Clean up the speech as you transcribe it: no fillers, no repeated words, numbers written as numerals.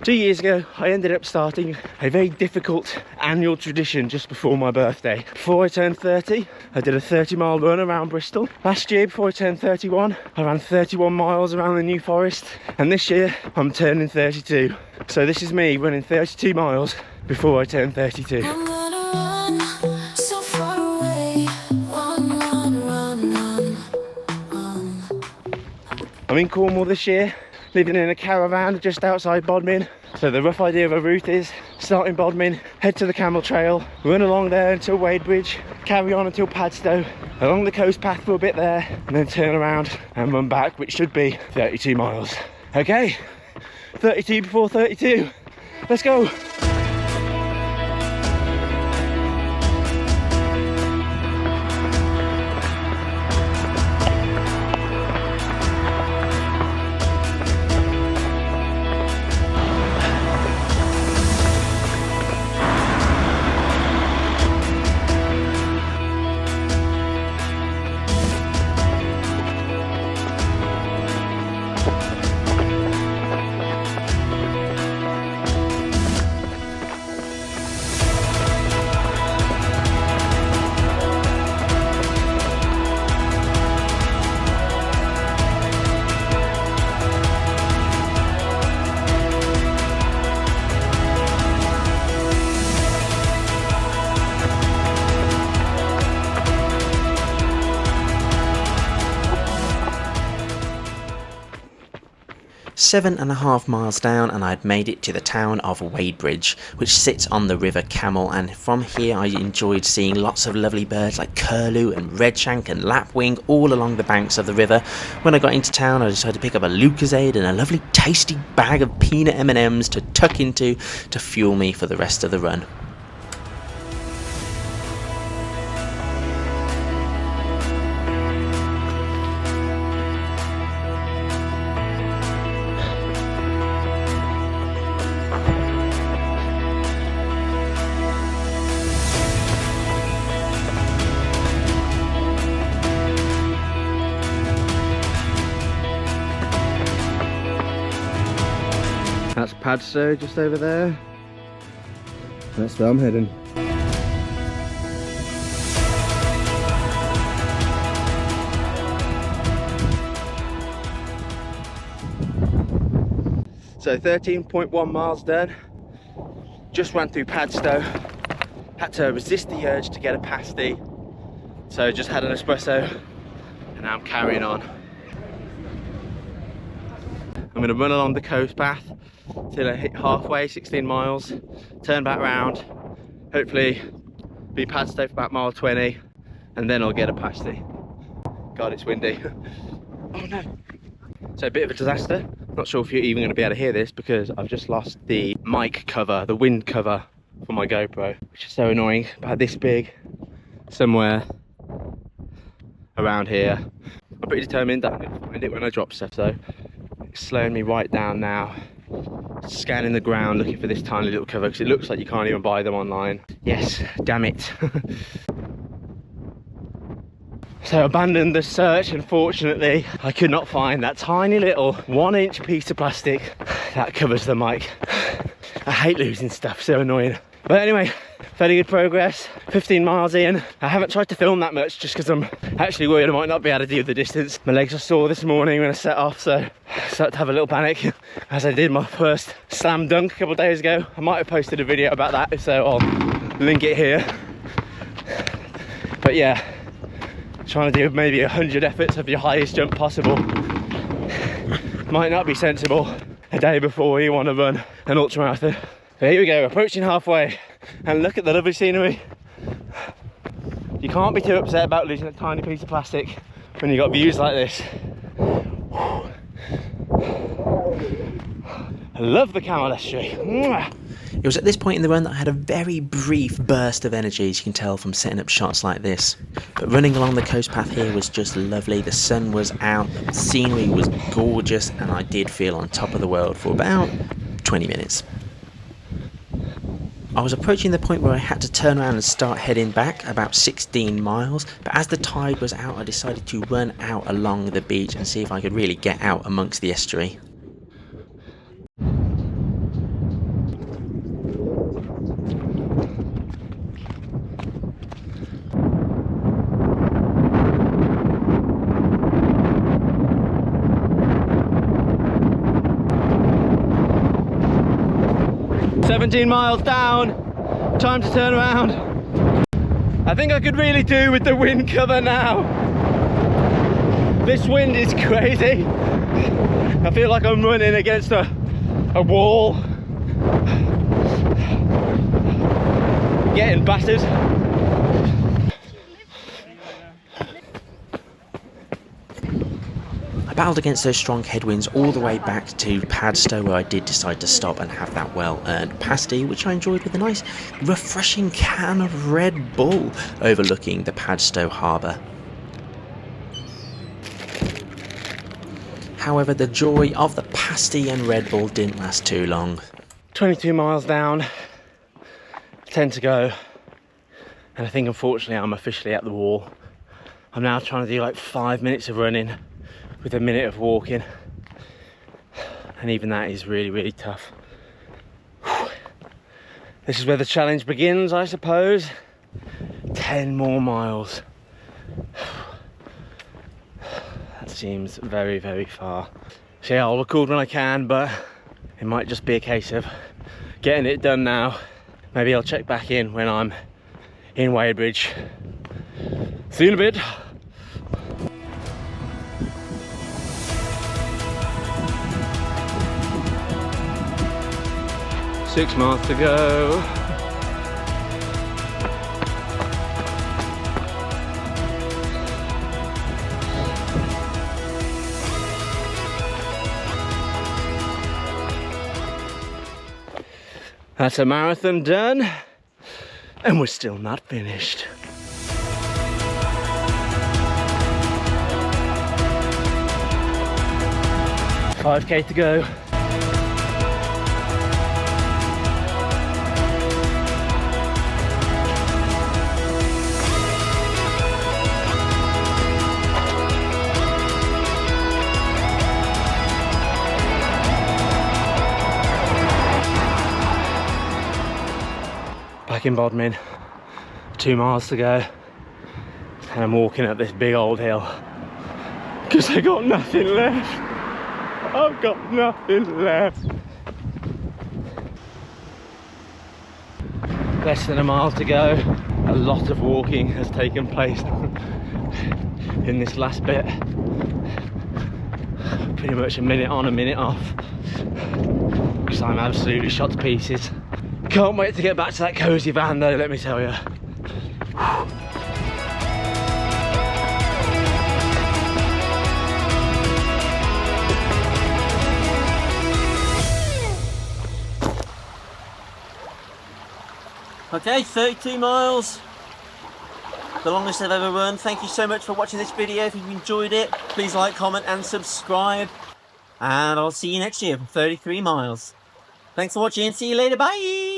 2 years ago, I ended up starting a very difficult annual tradition just before my birthday. Before I turned 30, I did a 30-mile run around Bristol. Last year, before I turned 31, I ran 31 miles around the New Forest. And this year, I'm turning 32. So this is me running 32 miles before I turn 32. I'm in Cornwall this year, living in a caravan just outside Bodmin. So the rough idea of a route is start in Bodmin, head to the camel trail, run along there until Wadebridge, carry on until Padstow, along the coast path for a bit there, and then turn around and run back, which should be 32 miles. Okay, 32 before 32, let's go. Seven and a half miles down and I'd made it to the town of Wadebridge, which sits on the River Camel, and from here I enjoyed seeing lots of lovely birds like curlew and redshank and lapwing all along the banks of the river. When I got into town, I decided to pick up a Lucozade and a lovely tasty bag of peanut M&Ms to tuck into to fuel me for the rest of the run. That's Padstow just over there. That's where I'm heading. So 13.1 miles done. Just ran through Padstow. Had to resist the urge to get a pasty. So just had an espresso and now I'm carrying on. I'm going to run along the coast path till I hit halfway, 16 miles, turn back round, hopefully be Padstow for about mile 20, and then I'll get a pasty. God, it's windy. Oh no. So a bit of a disaster. Not sure if you're even going to be able to hear this because I've just lost the mic cover, the wind cover for my GoPro, which is so annoying. About this big, somewhere around here. I'm pretty determined that I'm going to find it when I drop stuff, so it's slowing me right down now. Scanning the ground looking for this tiny little cover because it looks like you can't even buy them online. Yes, damn it. So I abandoned the search. Unfortunately, I could not find that tiny little 1-inch piece of plastic that covers the mic. I hate losing stuff, so annoying. But anyway, fairly good progress. 15 miles in. I haven't tried to film that much just because I'm actually worried I might not be able to do the distance. My legs are sore this morning when I set off, so I started to have a little panic as I did my first slam dunk a couple of days ago. I might have posted a video about that, if so I'll link it here. But yeah, trying to do maybe 100 efforts of your highest jump possible might not be sensible a day before you want to run an ultramarathon. But here we go, approaching halfway, and look at the lovely scenery. You can't be too upset about losing a tiny piece of plastic when you've got views like this. I love the Camel estuary. It was at this point in the run that I had a very brief burst of energy, as you can tell from setting up shots like this. But running along the coast path here was just lovely. The sun was out, the scenery was gorgeous, and I did feel on top of the world for about 20 minutes. I was approaching the point where I had to turn around and start heading back, about 16 miles, but as the tide was out I decided to run out along the beach and see if I could really get out amongst the estuary. 17 miles down, time to turn around. I think I could really do with the wind cover now. This wind is crazy. I feel like I'm running against a wall. Getting battered. I battled against those strong headwinds all the way back to Padstow, where I did decide to stop and have that well-earned pasty, which I enjoyed with a nice refreshing can of Red Bull overlooking the Padstow harbour. However, the joy of the pasty and Red Bull didn't last too long. 22 miles down, 10 to go, and I think unfortunately I'm officially at the wall. I'm now trying to do like 5 minutes of running with a minute of walking, and even that is really, really tough. This is where the challenge begins, I suppose. 10 more miles. That seems very, very far. So yeah, I'll record when I can, but it might just be a case of getting it done now. Maybe I'll check back in when I'm in Wadebridge. See you in a bit. Six miles to go. That's a marathon done, and we're still not finished. $5K to go. Back in Bodmin, 2 miles to go, and I'm walking up this big old hill because I got nothing left. I've got nothing left. Less than a mile to go. A lot of walking has taken place in this last bit. Pretty much a minute on, a minute off, because I'm absolutely shot to pieces. Can't wait to get back to that cosy van though, let me tell you. Okay, 32 miles. The longest I've ever run. Thank you so much for watching this video. If you've enjoyed it, please like, comment and subscribe. And I'll see you next year for 33 miles. Thanks for watching. See you later. Bye.